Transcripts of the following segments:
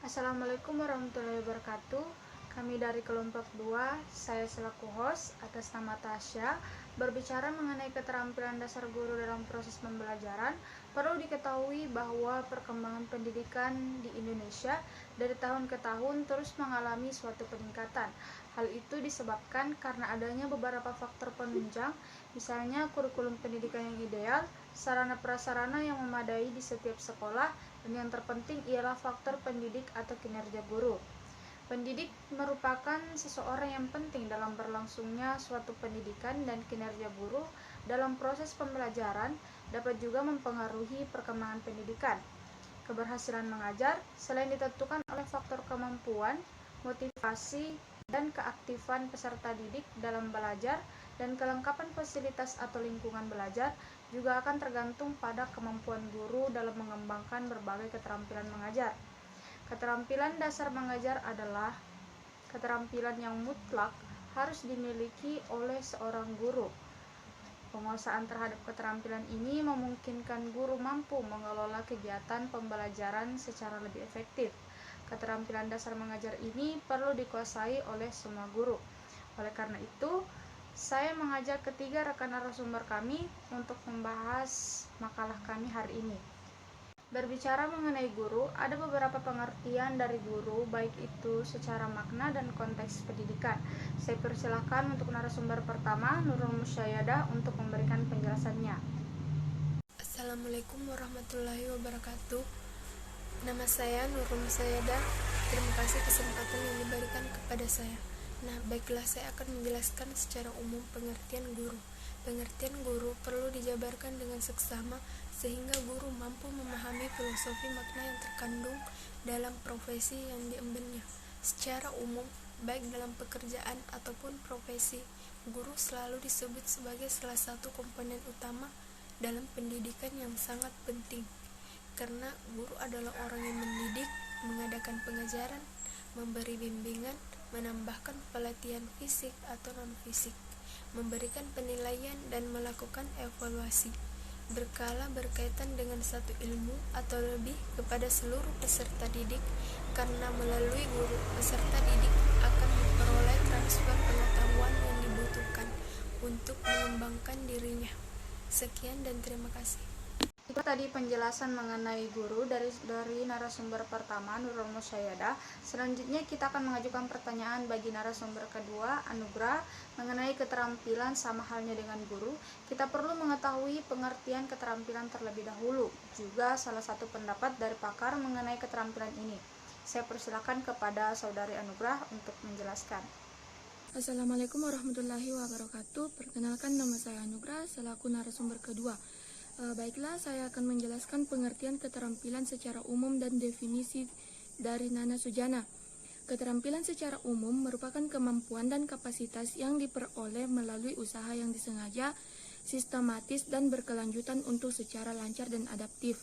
Assalamualaikum warahmatullahi wabarakatuh. Kami dari kelompok 2, saya selaku host atas nama Tasya, berbicara mengenai keterampilan dasar guru dalam proses pembelajaran. Perlu diketahui bahwa perkembangan pendidikan di Indonesia dari tahun ke tahun terus mengalami suatu peningkatan. Hal itu disebabkan karena adanya beberapa faktor penunjang, misalnya kurikulum pendidikan yang ideal, sarana prasarana yang memadai di setiap sekolah, dan yang terpenting ialah faktor pendidik atau kinerja guru. Pendidik merupakan seseorang yang penting dalam berlangsungnya suatu pendidikan, dan kinerja guru dalam proses pembelajaran dapat juga mempengaruhi perkembangan pendidikan. Keberhasilan mengajar selain ditentukan oleh faktor kemampuan, motivasi, dan keaktifan peserta didik dalam belajar, dan kelengkapan fasilitas atau lingkungan belajar juga akan tergantung pada kemampuan guru dalam mengembangkan berbagai keterampilan mengajar. Keterampilan dasar mengajar adalah keterampilan yang mutlak harus dimiliki oleh seorang guru. Penguasaan terhadap keterampilan ini memungkinkan guru mampu mengelola kegiatan pembelajaran secara lebih efektif. Keterampilan dasar mengajar ini perlu dikuasai oleh semua guru. Oleh karena itu, saya mengajak ketiga rekan narasumber kami untuk membahas makalah kami hari ini. Berbicara mengenai guru, ada beberapa pengertian dari guru, baik itu secara makna dan konteks pendidikan. Saya persilahkan untuk narasumber pertama, Nurul Musyayadah, untuk memberikan penjelasannya. Assalamualaikum warahmatullahi wabarakatuh. Nama saya Nurul Musyayadah. Terima kasih kesempatan yang diberikan kepada saya. Baiklah, saya akan menjelaskan secara umum pengertian guru. Pengertian guru perlu dijabarkan dengan seksama sehingga guru mampu memahami filosofi makna yang terkandung dalam profesi yang diembennya. Secara umum, baik dalam pekerjaan ataupun profesi, guru selalu disebut sebagai salah satu komponen utama dalam pendidikan yang sangat penting. Karena guru adalah orang yang mendidik, mengadakan pengajaran, memberi bimbingan, menambahkan pelatihan fisik atau non-fisik, memberikan penilaian dan melakukan evaluasi berkala berkaitan dengan satu ilmu atau lebih kepada seluruh peserta didik. Karena melalui guru, peserta didik akan memperoleh transfer pengetahuan yang dibutuhkan untuk mengembangkan dirinya. Sekian dan terima kasih. Itu tadi penjelasan mengenai guru dari narasumber pertama, Nurul Musyayadah. Selanjutnya kita akan mengajukan pertanyaan bagi narasumber kedua, Anugrah, mengenai keterampilan sama halnya dengan guru. Kita perlu mengetahui pengertian keterampilan terlebih dahulu, juga salah satu pendapat dari pakar mengenai keterampilan ini. Saya persilakan kepada saudari Anugrah untuk menjelaskan. Assalamualaikum warahmatullahi wabarakatuh. Perkenalkan, nama saya Anugrah selaku narasumber kedua. Baiklah, saya akan menjelaskan pengertian keterampilan secara umum dan definisi dari Nana Sujana. Keterampilan secara umum merupakan kemampuan dan kapasitas yang diperoleh melalui usaha yang disengaja, sistematis, dan berkelanjutan untuk secara lancar dan adaptif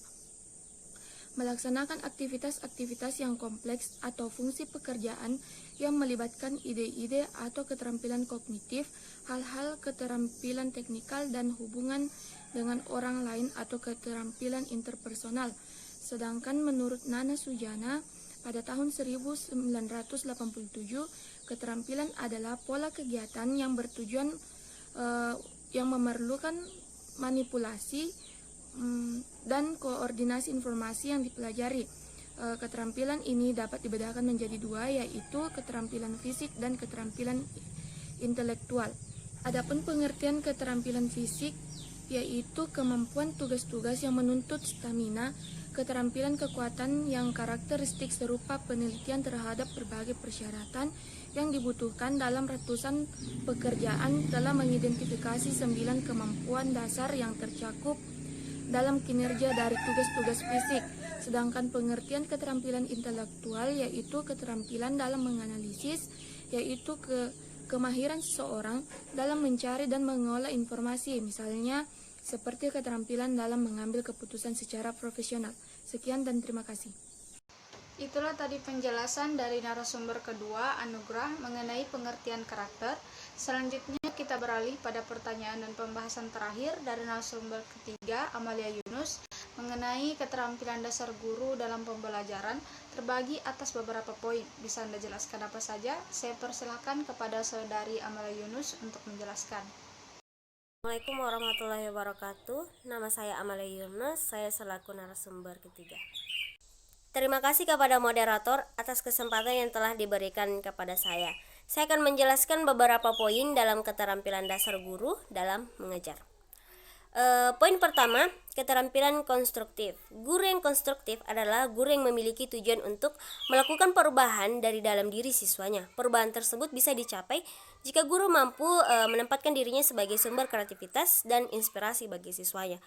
melaksanakan aktivitas-aktivitas yang kompleks atau fungsi pekerjaan yang melibatkan ide-ide atau keterampilan kognitif, hal-hal keterampilan teknikal dan hubungan dengan orang lain atau keterampilan interpersonal. Sedangkan menurut Nana Sujana, pada tahun 1987, keterampilan adalah pola kegiatan yang bertujuan yang memerlukan manipulasi dan koordinasi informasi yang dipelajari. Keterampilan ini dapat dibedakan menjadi dua, yaitu keterampilan fisik dan keterampilan intelektual. Adapun pengertian keterampilan fisik yaitu kemampuan tugas-tugas yang menuntut stamina, keterampilan kekuatan yang karakteristik serupa penelitian terhadap berbagai persyaratan yang dibutuhkan dalam ratusan pekerjaan dalam mengidentifikasi 9 kemampuan dasar yang tercakup dalam kinerja dari tugas-tugas fisik. Sedangkan pengertian keterampilan intelektual yaitu keterampilan dalam menganalisis, yaitu kemahiran seseorang dalam mencari dan mengolah informasi, misalnya seperti keterampilan dalam mengambil keputusan secara profesional. Sekian dan terima kasih. Itulah tadi penjelasan dari narasumber kedua, Anugrah, mengenai pengertian karakter. Selanjutnya kita beralih pada pertanyaan dan pembahasan terakhir dari narasumber ketiga, Amalia Yunus, mengenai keterampilan dasar guru dalam pembelajaran terbagi atas beberapa poin. Bisa Anda jelaskan apa saja? Saya persilahkan kepada Saudari Amalia Yunus untuk menjelaskan. Assalamualaikum warahmatullahi wabarakatuh. Nama saya Amalia Yunus, saya selaku narasumber ketiga. Terima kasih kepada moderator atas kesempatan yang telah diberikan kepada saya. Saya akan menjelaskan beberapa poin dalam keterampilan dasar guru dalam mengajar. Poin pertama, keterampilan konstruktif. Guru yang konstruktif adalah guru yang memiliki tujuan untuk melakukan perubahan dari dalam diri siswanya. Perubahan tersebut bisa dicapai jika guru mampu menempatkan dirinya sebagai sumber kreativitas dan inspirasi bagi siswanya.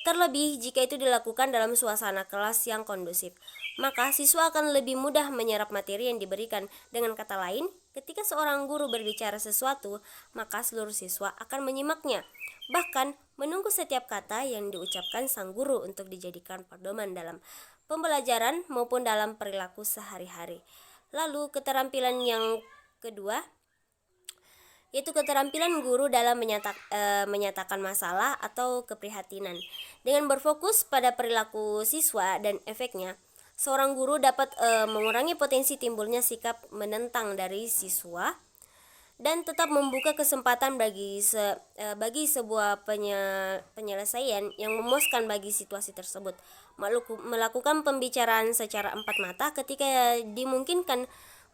Terlebih jika itu dilakukan dalam suasana kelas yang kondusif, maka siswa akan lebih mudah menyerap materi yang diberikan. Dengan kata lain, ketika seorang guru berbicara sesuatu, maka seluruh siswa akan menyimaknya. Bahkan menunggu setiap kata yang diucapkan sang guru untuk dijadikan pedoman dalam pembelajaran maupun dalam perilaku sehari-hari. Lalu keterampilan yang kedua yaitu keterampilan guru dalam menyatakan masalah atau keprihatinan. Dengan berfokus pada perilaku siswa dan efeknya, seorang guru dapat mengurangi potensi timbulnya sikap menentang dari siswa dan tetap membuka kesempatan bagi sebuah penyelesaian yang memuaskan bagi situasi tersebut. Melakukan pembicaraan secara empat mata ketika dimungkinkan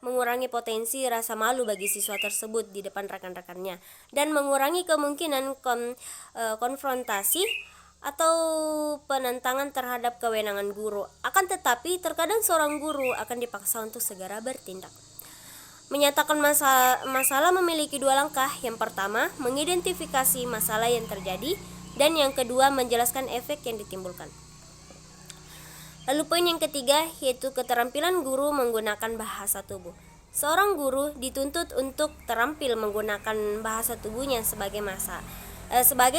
mengurangi potensi rasa malu bagi siswa tersebut di depan rekan-rekannya dan mengurangi kemungkinan konfrontasi atau penentangan terhadap kewenangan guru. Akan tetapi terkadang seorang guru akan dipaksa untuk segera bertindak. Menyatakan masalah memiliki dua langkah. Yang pertama, mengidentifikasi masalah yang terjadi, dan yang kedua, menjelaskan efek yang ditimbulkan. Lalu poin yang ketiga yaitu keterampilan guru menggunakan bahasa tubuh. Seorang guru dituntut untuk terampil menggunakan bahasa tubuhnya sebagai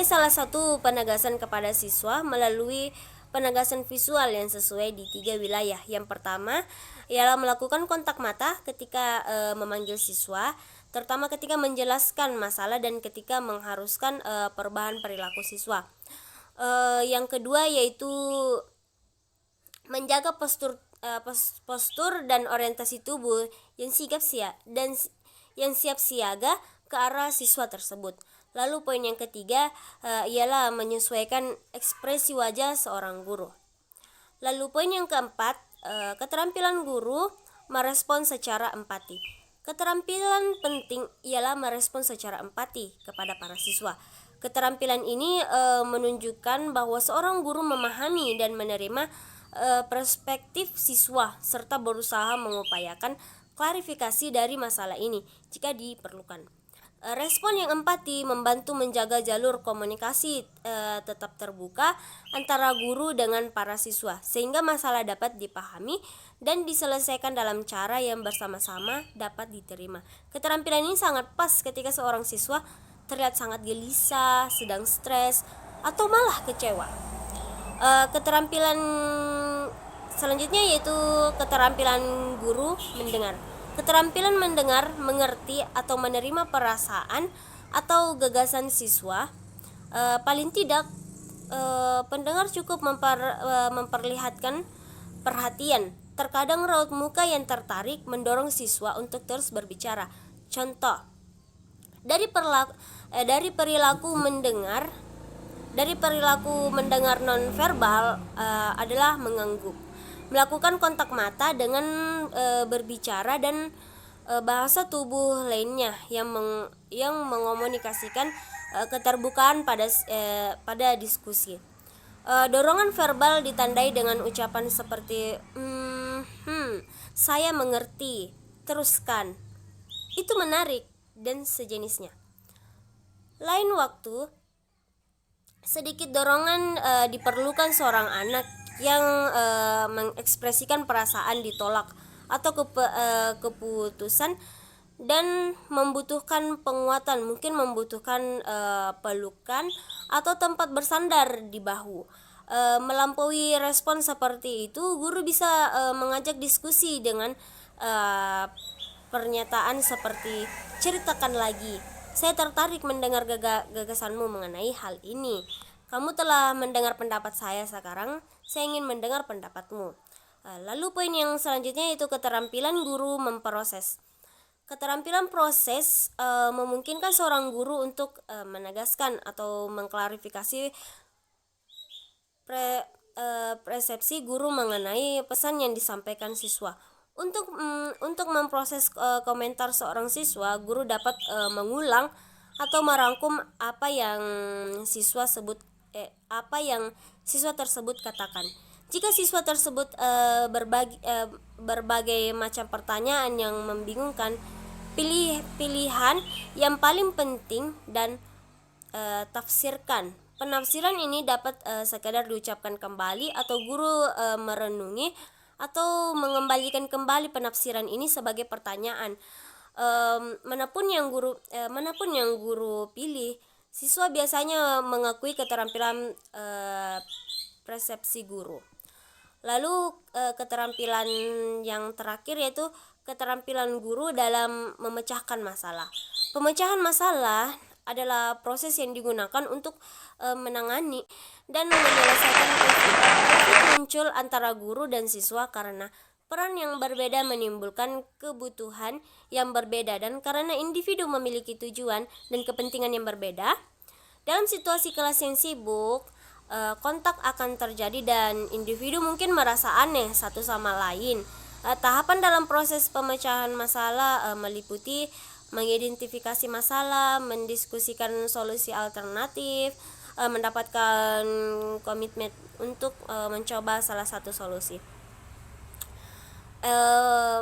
salah satu penegasan kepada siswa melalui penegasan visual yang sesuai di 3 wilayah. Yang pertama ialah melakukan kontak mata ketika memanggil siswa, terutama ketika menjelaskan masalah dan ketika mengharuskan perubahan perilaku siswa. Yang kedua yaitu menjaga postur dan orientasi tubuh yang siap siaga ke arah siswa tersebut. Lalu poin yang ketiga ialah menyesuaikan ekspresi wajah seorang guru. Lalu poin yang keempat, keterampilan guru merespon secara empati. Keterampilan penting ialah merespon secara empati kepada para siswa. Keterampilan ini menunjukkan bahwa seorang guru memahami dan menerima perspektif siswa serta berusaha mengupayakan klarifikasi dari masalah ini jika diperlukan. Respon yang empati membantu menjaga jalur komunikasi tetap terbuka antara guru dengan para siswa sehingga masalah dapat dipahami dan diselesaikan dalam cara yang bersama-sama dapat diterima. Keterampilan ini sangat pas ketika seorang siswa terlihat sangat gelisah, sedang stres, atau malah kecewa. Keterampilan selanjutnya yaitu keterampilan guru mendengar. Keterampilan mendengar, mengerti, atau menerima perasaan atau gagasan siswa. Paling tidak, pendengar cukup memperlihatkan perhatian. Terkadang raut muka yang tertarik mendorong siswa untuk terus berbicara. Contoh, dari perilaku mendengar nonverbal adalah mengangguk, melakukan kontak mata dengan berbicara, dan bahasa tubuh lainnya yang mengomunikasikan keterbukaan pada diskusi. Dorongan verbal ditandai dengan ucapan seperti saya mengerti, teruskan, itu menarik, dan sejenisnya. Lain waktu, sedikit dorongan diperlukan seorang anak yang mengekspresikan perasaan ditolak atau keputusan dan membutuhkan penguatan, mungkin membutuhkan pelukan atau tempat bersandar di bahu. Melampaui respon seperti itu, guru bisa mengajak diskusi dengan pernyataan seperti ceritakan lagi, saya tertarik mendengar gagasanmu mengenai hal ini. Kamu telah mendengar pendapat saya, sekarang saya ingin mendengar pendapatmu. Lalu poin yang selanjutnya yaitu keterampilan guru memproses. Keterampilan proses memungkinkan seorang guru untuk menegaskan atau mengklarifikasi persepsi guru mengenai pesan yang disampaikan siswa. Untuk memproses komentar seorang siswa, guru dapat mengulang atau merangkum apa yang siswa tersebut katakan. Jika siswa tersebut berbagai macam pertanyaan yang membingungkan, pilihan yang paling penting dan tafsirkan. Penafsiran ini dapat sekadar diucapkan kembali atau guru merenungi atau mengembalikan kembali penafsiran ini sebagai pertanyaan. Manapun yang guru pilih, siswa biasanya mengakui keterampilan persepsi guru. Lalu keterampilan yang terakhir yaitu keterampilan guru dalam memecahkan masalah. Pemecahan masalah adalah proses yang digunakan untuk menangani dan menyelesaikan konflik muncul antara guru dan siswa karena peran yang berbeda menimbulkan kebutuhan yang berbeda dan karena individu memiliki tujuan dan kepentingan yang berbeda. Dalam situasi kelas yang sibuk, kontak akan terjadi dan individu mungkin merasa aneh satu sama lain. Tahapan dalam proses pemecahan masalah meliputi mengidentifikasi masalah, mendiskusikan solusi alternatif, mendapatkan komitmen untuk mencoba salah satu solusi.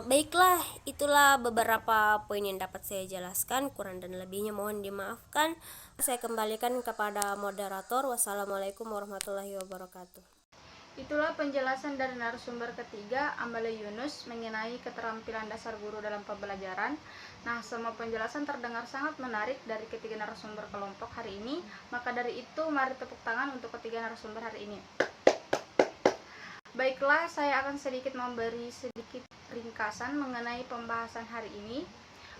Baiklah, itulah beberapa poin yang dapat saya jelaskan. Kurang dan lebihnya mohon dimaafkan. Saya kembalikan kepada moderator. Wassalamualaikum warahmatullahi wabarakatuh. Itulah penjelasan dari narasumber ketiga, Amalia Yunus, mengenai keterampilan dasar guru dalam pembelajaran. Nah, semua penjelasan terdengar sangat menarik dari ketiga narasumber kelompok hari ini. Maka dari itu, mari tepuk tangan untuk ketiga narasumber hari ini. Baiklah, saya akan memberi sedikit ringkasan mengenai pembahasan hari ini.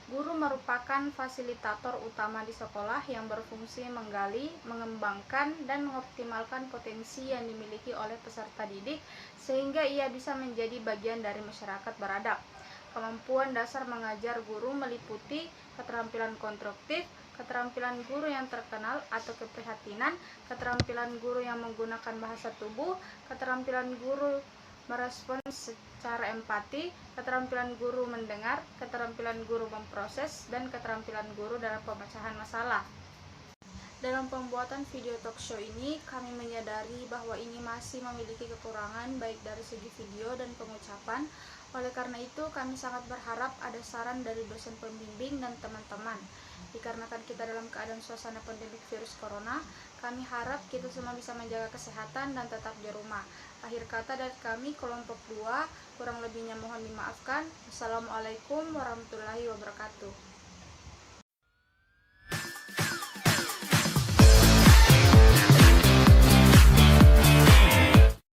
Guru merupakan fasilitator utama di sekolah yang berfungsi menggali, mengembangkan, dan mengoptimalkan potensi yang dimiliki oleh peserta didik sehingga ia bisa menjadi bagian dari masyarakat beradab. Kemampuan dasar mengajar guru meliputi keterampilan konstruktif, keterampilan guru yang terkenal atau keprihatinan, keterampilan guru yang menggunakan bahasa tubuh, keterampilan guru merespons secara empati, keterampilan guru mendengar, keterampilan guru memproses, dan keterampilan guru dalam pemecahan masalah. Dalam pembuatan video talk show ini, kami menyadari bahwa ini masih memiliki kekurangan baik dari segi video dan pengucapan. Oleh karena itu, kami sangat berharap ada saran dari dosen pembimbing dan teman-teman. Dikarenakan kita dalam keadaan suasana pandemik virus corona, kami harap kita semua bisa menjaga kesehatan dan tetap di rumah. Akhir kata dari kami, kelompok 2, kurang lebihnya mohon dimaafkan. Wassalamualaikum warahmatullahi wabarakatuh.